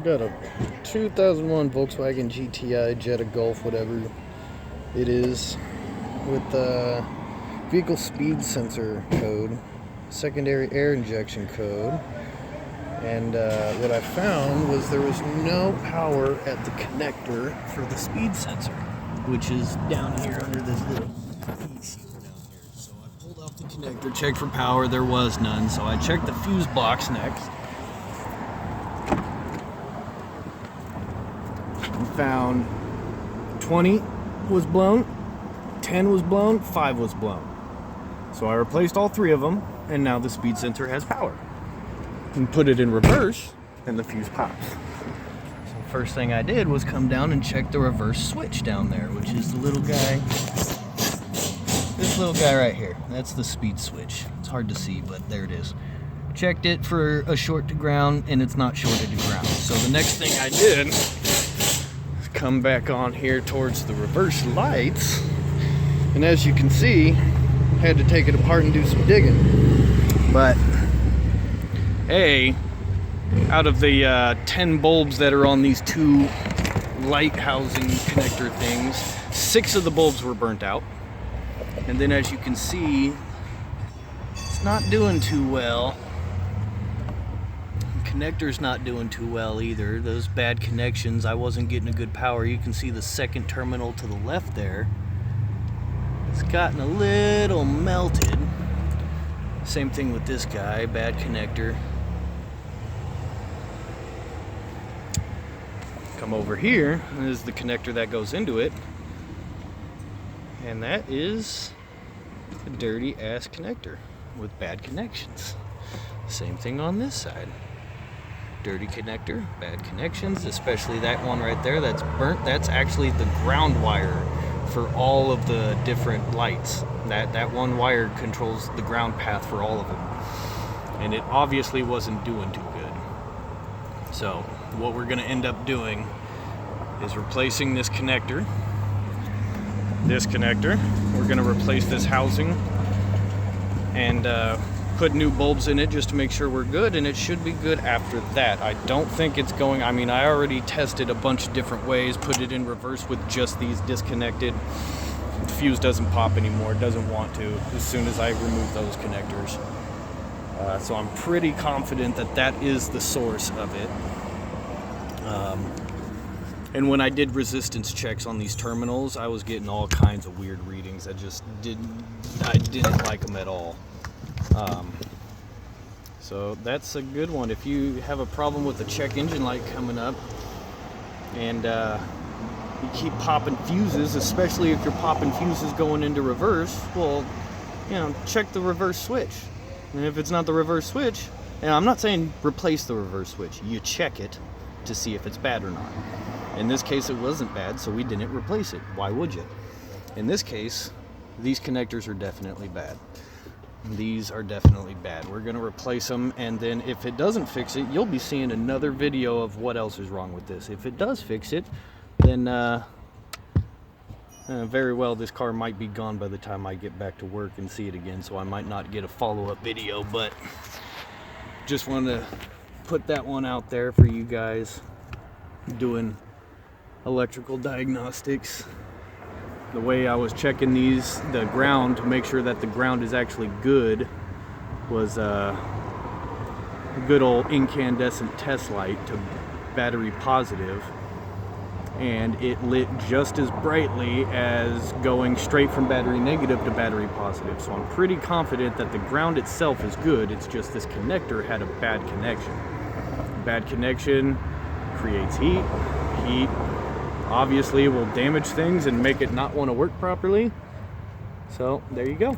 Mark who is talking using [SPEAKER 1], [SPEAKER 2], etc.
[SPEAKER 1] Got a 2001 Volkswagen GTI Jetta Golf, whatever it is, with the vehicle speed sensor code, secondary air injection code, and what I found was there was no power at the connector for the speed sensor, which is down here under this little piece down here. So I pulled off the connector, checked for power, there was none, so I checked the fuse box next. Found 20 was blown, 10 was blown, 5 was blown. So I replaced all 3 of them, and now the speed sensor has power. And put it in reverse, and the fuse pops. So first thing I did was come down and check the reverse switch down there, which is the little guy. This little guy right here. That's the speed switch. It's hard to see, but there it is. Checked it for a short to ground, and it's not shorted to ground. So the next thing I did, come back on here towards the reverse lights, and as you can see, I had to take it apart and do some digging. But out of the 10 bulbs that are on these 2 light housing connector things, 6 of the bulbs were burnt out. And then as you can see, it's not doing too well. Connector's not doing too well either. Those bad connections, I wasn't getting a good power. You can see the second terminal to the left there. It's gotten a little melted. Same thing with this guy, bad connector. Come over here, this is the connector that goes into it. And that is a dirty ass connector with bad connections. Same thing on this side. Dirty connector, bad connections, especially that one right there that's burnt. That's actually the ground wire for all of the different lights. That one wire controls the ground path for all of them. And it obviously wasn't doing too good. So what we're gonna end up doing is replacing this connector. We're gonna replace this housing and put new bulbs in it just to make sure we're good, and it should be good after that. I don't think it's going, I already tested a bunch of different ways, put it in reverse with just these disconnected. The fuse doesn't pop anymore, it doesn't want to, as soon as I remove those connectors. So I'm pretty confident that that is the source of it. And when I did resistance checks on these terminals, I was getting all kinds of weird readings. I didn't like them at all. So that's a good one. If you have a problem with the check engine light coming up and you keep popping fuses, especially if you're popping fuses going into reverse, well, check the reverse switch. And if it's not the reverse switch, and I'm not saying replace the reverse switch, you check it to see if it's bad or not. In this case, it wasn't bad, so we didn't replace it. Why would you? In this case, these connectors are definitely bad. These are definitely bad. We're going to replace them, and then if it doesn't fix it, you'll be seeing another video of what else is wrong with this. If it does fix it, then very well this car might be gone by the time I get back to work and see it again, so I might not get a follow-up video, but just wanted to put that one out there for you guys doing electrical diagnostics. The way I was checking the ground to make sure that the ground is actually good was a good old incandescent test light to battery positive, and it lit just as brightly as going straight from battery negative to battery positive. So I'm pretty confident that the ground itself is good, it's just this connector had a bad connection. Bad connection creates heat. Heat obviously will damage things and make it not want to work properly. So there you go.